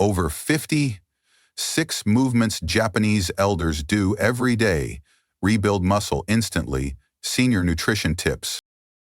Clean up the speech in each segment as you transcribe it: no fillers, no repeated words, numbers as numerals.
Over 56 movements Japanese elders do every day. Rebuild muscle instantly. Senior nutrition tips.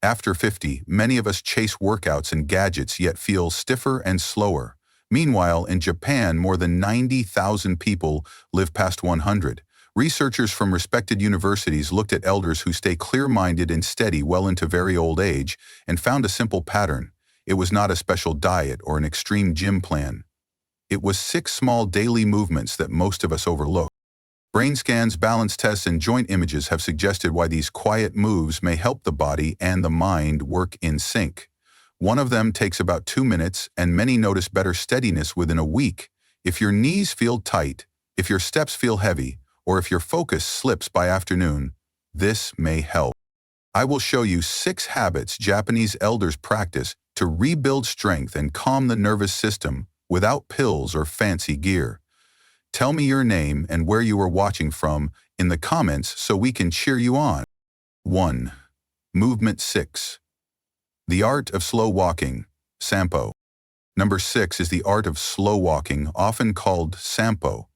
After 50, many of us chase workouts and gadgets yet feel stiffer and slower. Meanwhile, in Japan, more than 90,000 people live past 100. Researchers from respected universities looked at elders who stay clear-minded and steady well into very old age and found a simple pattern. It was not a special diet or an extreme gym plan. It was 6 small daily movements that most of us overlook. Brain scans, balance tests, and joint images have suggested why these quiet moves may help the body and the mind work in sync. One of them takes about 2 minutes, and many notice better steadiness within a week. If your knees feel tight, if your steps feel heavy, or if your focus slips by afternoon, this may help. I will show you 6 habits Japanese elders practice to rebuild strength and calm the nervous system without pills or fancy gear. Tell me your name and where you are watching from in the comments so we can cheer you on. 1. Movement 6. The art of slow walking, Sampo. Number 6 is the art of slow walking, often called Sampo.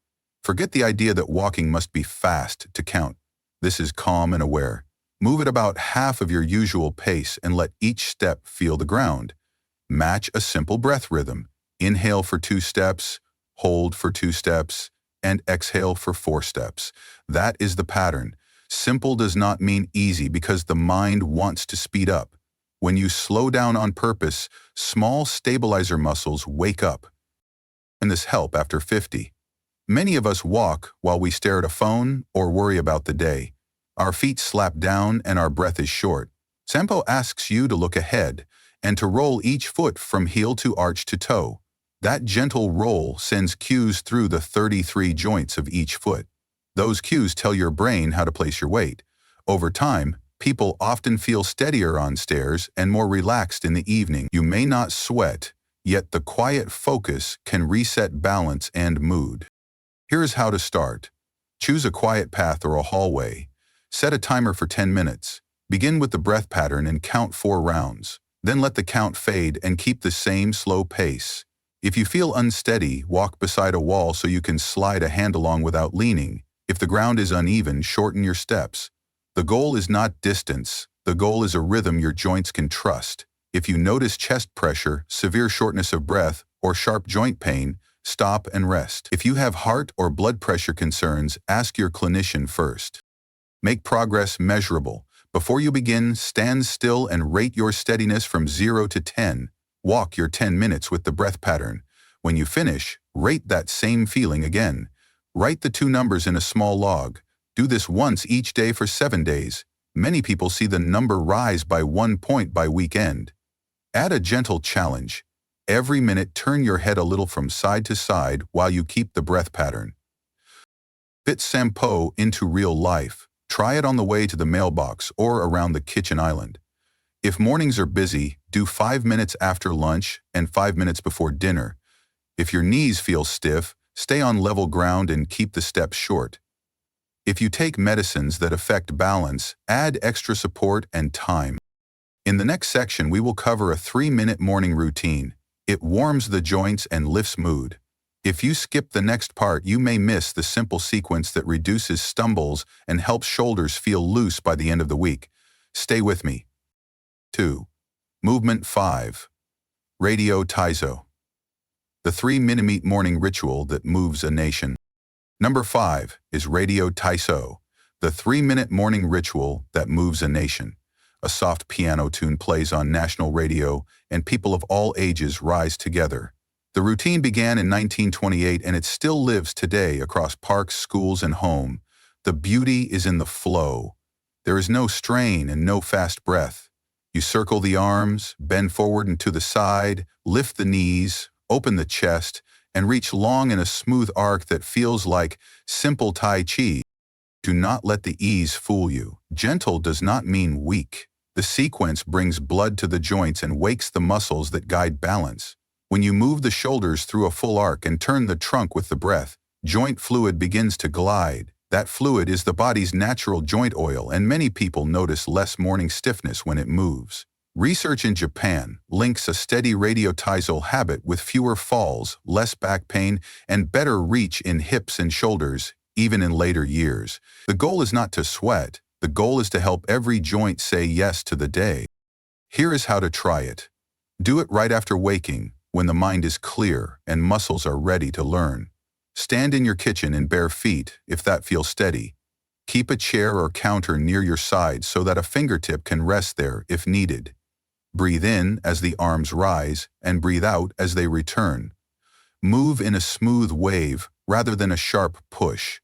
Forget the idea that walking must be fast to count. This is calm and aware. Move at about half of your usual pace and let each step feel the ground. Match a simple breath rhythm. Inhale for 2 steps, hold for 2 steps, and exhale for 4 steps. That is the pattern. Simple does not mean easy because the mind wants to speed up. When you slow down on purpose, small stabilizer muscles wake up. And this help after 50. Many of us walk while we stare at a phone or worry about the day. Our feet slap down and our breath is short. Sampo asks you to look ahead and to roll each foot from heel to arch to toe. That gentle roll sends cues through the 33 joints of each foot. Those cues tell your brain how to place your weight. Over time, people often feel steadier on stairs and more relaxed in the evening. You may not sweat, yet the quiet focus can reset balance and mood. Here's how to start. Choose a quiet path or a hallway. Set a timer for 10 minutes. Begin with the breath pattern and count 4 rounds. Then let the count fade and keep the same slow pace. If you feel unsteady, walk beside a wall so you can slide a hand along without leaning. If the ground is uneven, shorten your steps. The goal is not distance. The goal is a rhythm your joints can trust. If you notice chest pressure, severe shortness of breath, or sharp joint pain, stop and rest. If you have heart or blood pressure concerns, ask your clinician first. Make progress measurable. Before you begin, stand still and rate your steadiness from 0 to 10. Walk your 10 minutes with the breath pattern. When you finish, rate that same feeling again. Write the 2 numbers in a small log. Do this once each day for 7 days. Many people see the number rise by 1 point by weekend. Add a gentle challenge. Every minute, turn your head a little from side to side while you keep the breath pattern. Fit Sampo into real life. Try it on the way to the mailbox or around the kitchen island. If mornings are busy, do 5 minutes after lunch and 5 minutes before dinner. If your knees feel stiff, stay on level ground and keep the steps short. If you take medicines that affect balance, add extra support and time. In the next section, we will cover a 3-minute morning routine. It warms the joints and lifts mood. If you skip the next part, you may miss the simple sequence that reduces stumbles and helps shoulders feel loose by the end of the week. Stay with me. 2. Movement 5. Radio Taiso. The 3-minute morning ritual that moves a nation. Number 5 is Radio Taiso, the 3-minute morning ritual that moves a nation. A soft piano tune plays on national radio, and people of all ages rise together. The routine began in 1928, and it still lives today across parks, schools, and home. The beauty is in the flow. There is no strain and no fast breath. You circle the arms, bend forward and to the side, lift the knees, open the chest, and reach long in a smooth arc that feels like simple Tai Chi. Do not let the ease fool you. Gentle does not mean weak. The sequence brings blood to the joints and wakes the muscles that guide balance. When you move the shoulders through a full arc and turn the trunk with the breath, joint fluid begins to glide. That fluid is the body's natural joint oil, and many people notice less morning stiffness when it moves. Research in Japan links a steady radiotizal habit with fewer falls, less back pain, and better reach in hips and shoulders, even in later years. The goal is not to sweat. The goal is to help every joint say yes to the day. Here is how to try it. Do it right after waking, when the mind is clear and muscles are ready to learn. Stand in your kitchen in bare feet, if that feels steady. Keep a chair or counter near your side so that a fingertip can rest there if needed. Breathe in as the arms rise and breathe out as they return. Move in a smooth wave rather than a sharp push.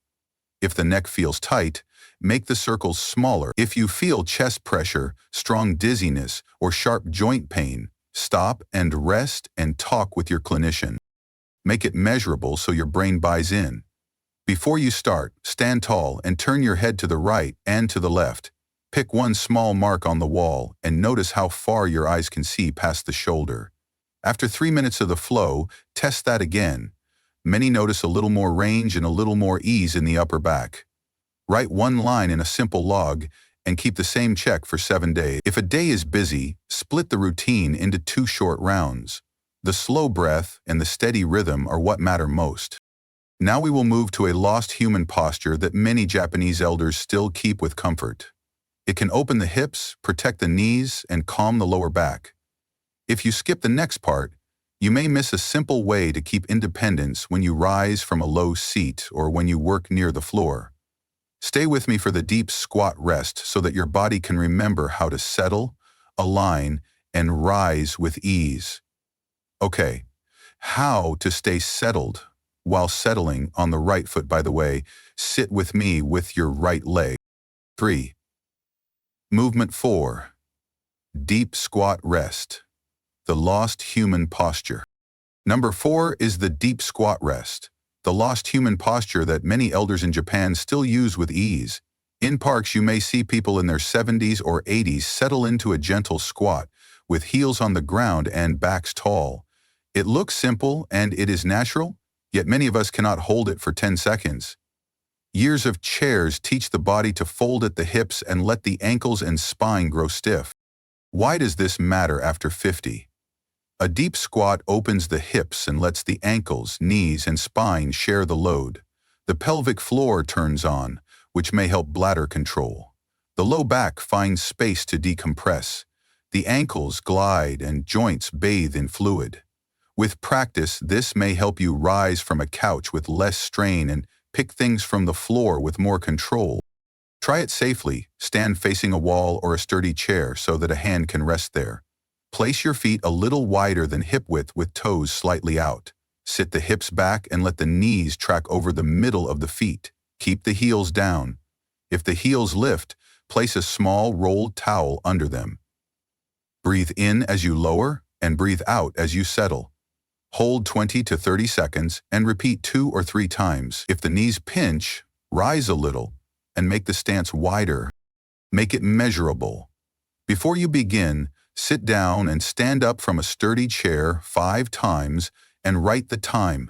If the neck feels tight, make the circles smaller. If you feel chest pressure, strong dizziness, or sharp joint pain, stop and rest and talk with your clinician. Make it measurable so your brain buys in. Before you start, stand tall and turn your head to the right and to the left. Pick one small mark on the wall and notice how far your eyes can see past the shoulder. After 3 minutes of the flow, test that again. Many notice a little more range and a little more ease in the upper back. Write one line in a simple log and keep the same check for 7 days. If a day is busy, split the routine into 2 short rounds. The slow breath and the steady rhythm are what matter most. Now we will move to a lost human posture that many Japanese elders still keep with comfort. It can open the hips, protect the knees, and calm the lower back. If you skip the next part, you may miss a simple way to keep independence when you rise from a low seat or when you work near the floor. Stay with me for the deep squat rest so that your body can remember how to settle, align, and rise with ease. Okay, how to stay settled while settling on the right foot, by the way. Sit with me with your right leg. 3. Movement 4. Deep squat rest. The lost human posture. Number 4 is the deep squat rest, the lost human posture that many elders in Japan still use with ease. In parks, you may see people in their 70s or 80s settle into a gentle squat, with heels on the ground and backs tall. It looks simple and it is natural, yet many of us cannot hold it for 10 seconds. Years of chairs teach the body to fold at the hips and let the ankles and spine grow stiff. Why does this matter after 50? A deep squat opens the hips and lets the ankles, knees, and spine share the load. The pelvic floor turns on, which may help bladder control. The low back finds space to decompress. The ankles glide and joints bathe in fluid. With practice, this may help you rise from a couch with less strain and pick things from the floor with more control. Try it safely. Stand facing a wall or a sturdy chair so that a hand can rest there. Place your feet a little wider than hip width with toes slightly out. Sit the hips back and let the knees track over the middle of the feet. Keep the heels down. If the heels lift, place a small rolled towel under them. Breathe in as you lower and breathe out as you settle. Hold 20 to 30 seconds and repeat 2 or 3 times. If the knees pinch, rise a little and make the stance wider. Make it measurable. Before you begin, sit down and stand up from a sturdy chair 5 times and write the time.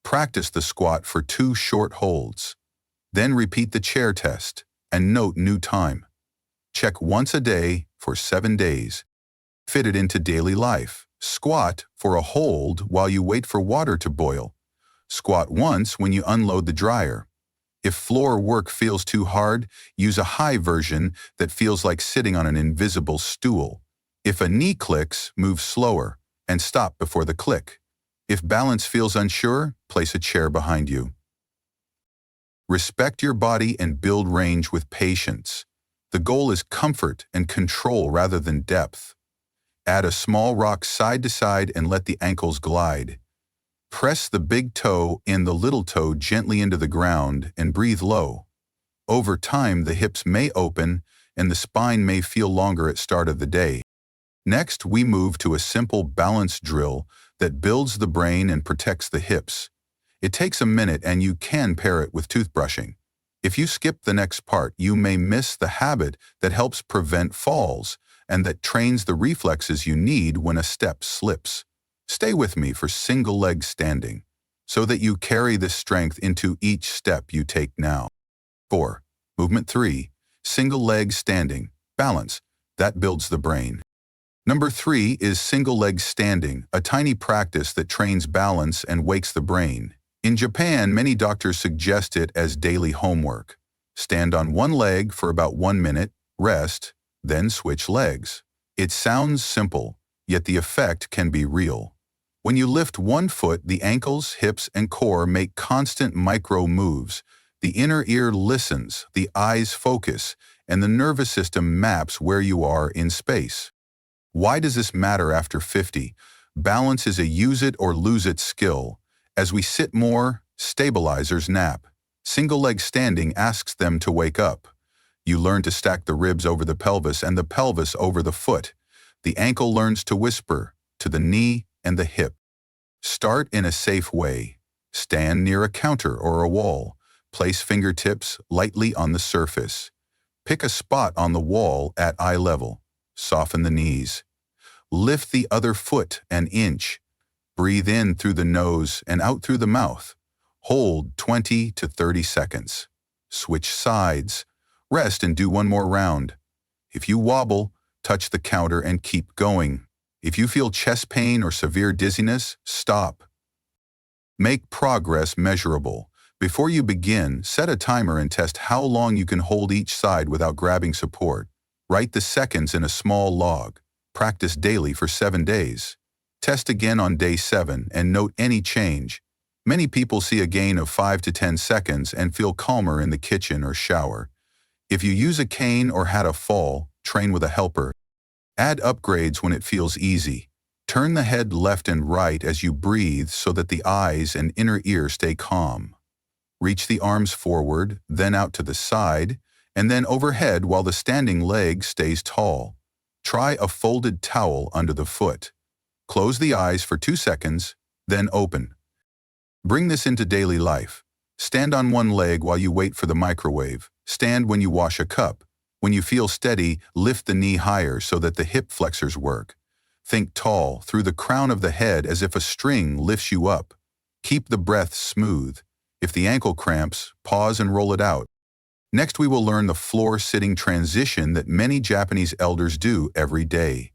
Practice the squat for 2 short holds. Then repeat the chair test and note new time. Check once a day for 7 days. Fit it into daily life. Squat for a hold while you wait for water to boil. Squat once when you unload the dryer. If floor work feels too hard, use a high version that feels like sitting on an invisible stool. If a knee clicks, move slower and stop before the click. If balance feels unsure, place a chair behind you. Respect your body and build range with patience. The goal is comfort and control rather than depth. Add a small rock side to side and let the ankles glide. Press the big toe and the little toe gently into the ground and breathe low. Over time, the hips may open and the spine may feel longer at start of the day. Next, we move to a simple balance drill that builds the brain and protects the hips. It takes a minute and you can pair it with toothbrushing. If you skip the next part, you may miss the habit that helps prevent falls and that trains the reflexes you need when a step slips. Stay with me for single leg standing so that you carry this strength into each step you take now. 4. Movement 3. Single leg standing. Balance. That builds the brain. Number 3 is single leg standing, a tiny practice that trains balance and wakes the brain. In Japan, many doctors suggest it as daily homework. Stand on one leg for about 1 minute, rest, then switch legs. It sounds simple, yet the effect can be real. When you lift one foot, the ankles, hips, and core make constant micro moves. The inner ear listens, the eyes focus, and the nervous system maps where you are in space. Why does this matter after 50? Balance is a use-it-or-lose-it skill. As we sit more, stabilizers nap. Single-leg standing asks them to wake up. You learn to stack the ribs over the pelvis and the pelvis over the foot. The ankle learns to whisper, to the knee and the hip. Start in a safe way. Stand near a counter or a wall. Place fingertips lightly on the surface. Pick a spot on the wall at eye level. Soften the knees. Lift the other foot an inch. Breathe in through the nose and out through the mouth. Hold 20 to 30 seconds. Switch sides. Rest and do one more round. If you wobble, touch the counter and keep going. If you feel chest pain or severe dizziness, stop. Make progress measurable. Before you begin, set a timer and test how long you can hold each side without grabbing support. Write the seconds in a small log. Practice daily for 7 days. Test again on day 7 and note any change. Many people see a gain of 5 to 10 seconds and feel calmer in the kitchen or shower. If you use a cane or had a fall, train with a helper. Add upgrades when it feels easy. Turn the head left and right as you breathe so that the eyes and inner ear stay calm. Reach the arms forward, then out to the side, and then overhead while the standing leg stays tall. Try a folded towel under the foot. Close the eyes for 2 seconds, then open. Bring this into daily life. Stand on one leg while you wait for the microwave. Stand when you wash a cup. When you feel steady, lift the knee higher so that the hip flexors work. Think tall, through the crown of the head as if a string lifts you up. Keep the breath smooth. If the ankle cramps, pause and roll it out. Next, we will learn the floor-sitting transition that many Japanese elders do every day.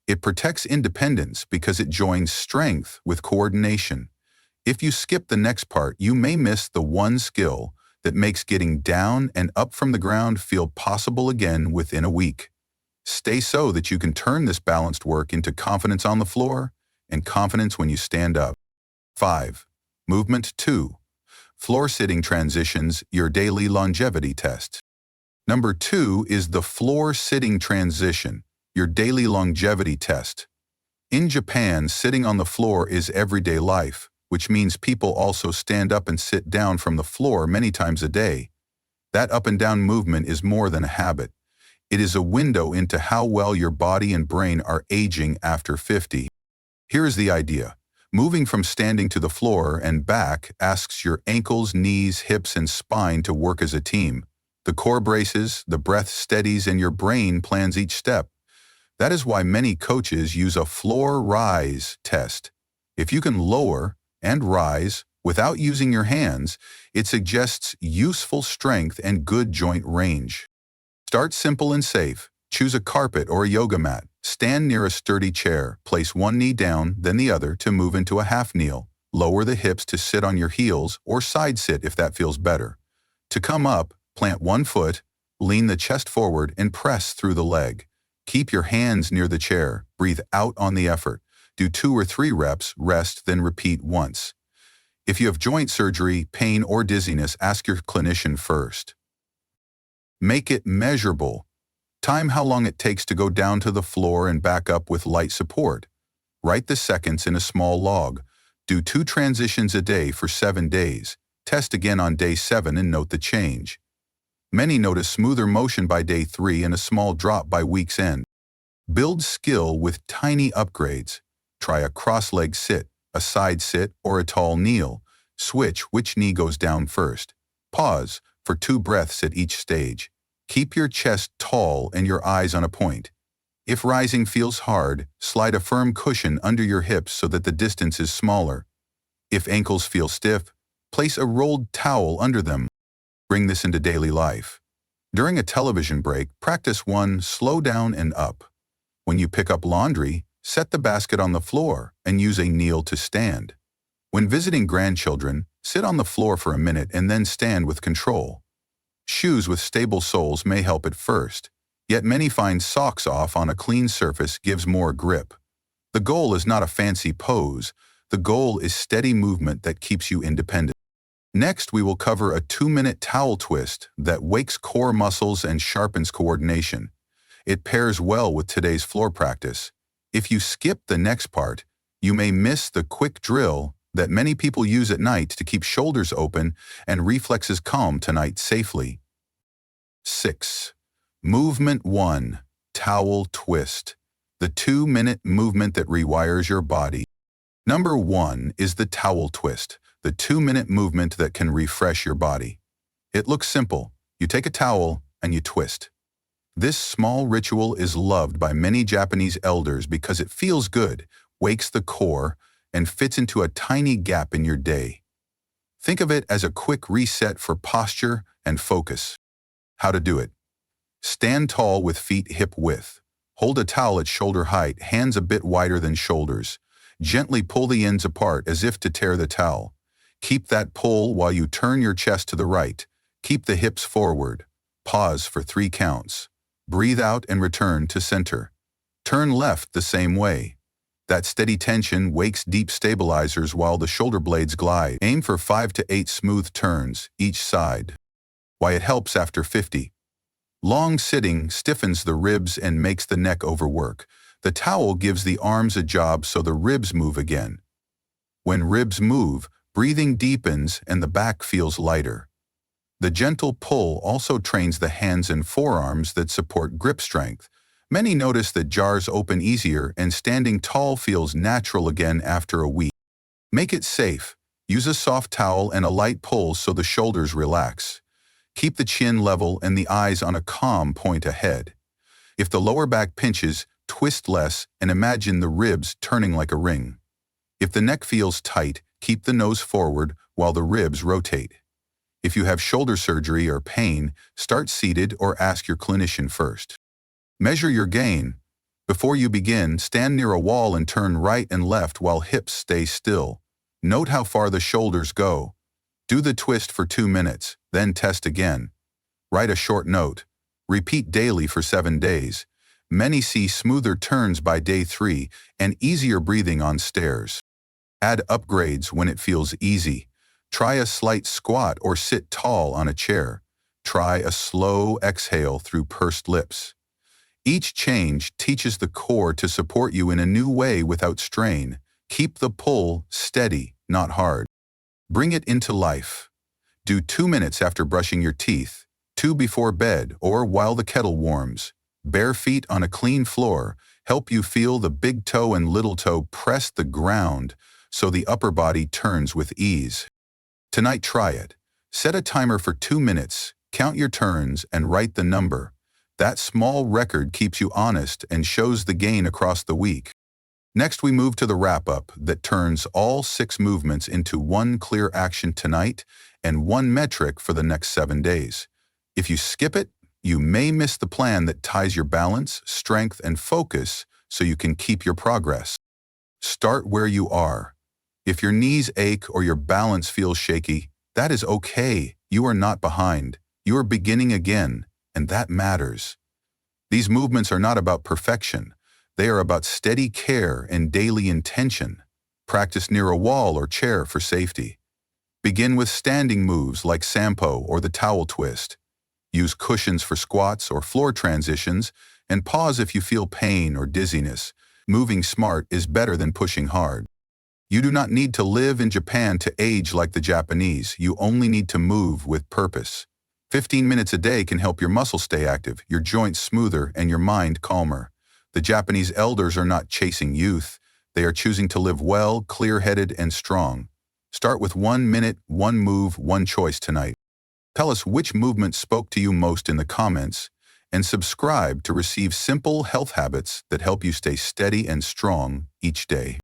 It protects independence because it joins strength with coordination. If you skip the next part, you may miss the one skill that makes getting down and up from the ground feel possible again within a week. Stay so that you can turn this balanced work into confidence on the floor and confidence when you stand up. 5. Movement 2. Floor-sitting transitions, your daily longevity test. Number 2 is the floor-sitting transition, your daily longevity test. In Japan, sitting on the floor is everyday life, which means people also stand up and sit down from the floor many times a day. That up and down movement is more than a habit. It is a window into how well your body and brain are aging after 50. Here is the idea. Moving from standing to the floor and back asks your ankles, knees, hips, and spine to work as a team. The core braces, the breath steadies, and your brain plans each step. That is why many coaches use a floor rise test. If you can lower and rise without using your hands, it suggests useful strength and good joint range. Start simple and safe. Choose a carpet or a yoga mat. Stand near a sturdy chair. Place one knee down, then the other to move into a half kneel. Lower the hips to sit on your heels or side sit if that feels better. To come up, plant one foot, lean the chest forward and press through the leg. Keep your hands near the chair. Breathe out on the effort. Do 2 or 3 reps, rest, then repeat once. If you have joint surgery, pain, or dizziness, ask your clinician first. Make it measurable. Time how long it takes to go down to the floor and back up with light support. Write the seconds in a small log. Do 2 transitions a day for 7 days. Test again on day 7 and note the change. Many notice smoother motion by day 3 and a small drop by week's end. Build skill with tiny upgrades. Try a cross-leg sit, a side sit, or a tall kneel. Switch which knee goes down first. Pause for 2 breaths at each stage. Keep your chest tall and your eyes on a point. If rising feels hard, slide a firm cushion under your hips so that the distance is smaller. If ankles feel stiff, place a rolled towel under them. Bring this into daily life. During a television break, practice 1, slow down and up. When you pick up laundry, set the basket on the floor and use a kneel to stand. When visiting grandchildren, sit on the floor for a minute and then stand with control. Shoes with stable soles may help at first, yet many find socks off on a clean surface gives more grip. The goal is not a fancy pose. The goal is steady movement that keeps you independent. Next, we will cover a 2-minute towel twist that wakes core muscles and sharpens coordination. It pairs well with today's floor practice. If you skip the next part, you may miss the quick drill that many people use at night to keep shoulders open and reflexes calm tonight safely. 6. Movement 1. Towel twist. The 2-minute movement that rewires your body. Number 1 is the towel twist, the 2-minute movement that can refresh your body. It looks simple. You take a towel and you twist. This small ritual is loved by many Japanese elders because it feels good, wakes the core, and fits into a tiny gap in your day. Think of it as a quick reset for posture and focus. How to do it. Stand tall with feet hip width. Hold a towel at shoulder height, hands a bit wider than shoulders. Gently pull the ends apart as if to tear the towel. Keep that pull while you turn your chest to the right. Keep the hips forward. Pause for 3 counts. Breathe out and return to center. Turn left the same way. That steady tension wakes deep stabilizers while the shoulder blades glide. Aim for 5 to 8 smooth turns, each side. Why it helps after 50. Long sitting stiffens the ribs and makes the neck overwork. The towel gives the arms a job so the ribs move again. When ribs move, breathing deepens and the back feels lighter. The gentle pull also trains the hands and forearms that support grip strength. Many notice that jars open easier and standing tall feels natural again after a week. Make it safe. Use a soft towel and a light pull so the shoulders relax. Keep the chin level and the eyes on a calm point ahead. If the lower back pinches, twist less and imagine the ribs turning like a ring. If the neck feels tight, keep the nose forward while the ribs rotate. If you have shoulder surgery or pain, start seated or ask your clinician first. Measure your gain. Before you begin, stand near a wall and turn right and left while hips stay still. Note how far the shoulders go. Do the twist for 2 minutes, then test again. Write a short note. Repeat daily for 7 days. Many see smoother turns by day 3 and easier breathing on stairs. Add upgrades when it feels easy. Try a slight squat or sit tall on a chair. Try a slow exhale through pursed lips. Each change teaches the core to support you in a new way without strain. Keep the pull steady, not hard. Bring it into life. Do 2 minutes after brushing your teeth, 2 before bed or while the kettle warms. Bare feet on a clean floor help you feel the big toe and little toe press the ground so the upper body turns with ease. Tonight, try it. Set a timer for 2 minutes, count your turns, and write the number. That small record keeps you honest and shows the gain across the week. Next, we move to the wrap-up that turns all 6 movements into one clear action tonight and one metric for the next 7 days. If you skip it, you may miss the plan that ties your balance, strength, and focus so you can keep your progress. Start where you are. If your knees ache or your balance feels shaky, that is okay. You are not behind. You are beginning again, and that matters. These movements are not about perfection. They are about steady care and daily intention. Practice near a wall or chair for safety. Begin with standing moves like sampo or the towel twist. Use cushions for squats or floor transitions, and pause if you feel pain or dizziness. Moving smart is better than pushing hard. You do not need to live in Japan to age like the Japanese. You only need to move with purpose. 15 minutes a day can help your muscles stay active, your joints smoother, and your mind calmer. The Japanese elders are not chasing youth. They are choosing to live well, clear-headed, and strong. Start with 1 minute, 1 move, 1 choice tonight. Tell us which movement spoke to you most in the comments, and subscribe to receive simple health habits that help you stay steady and strong each day.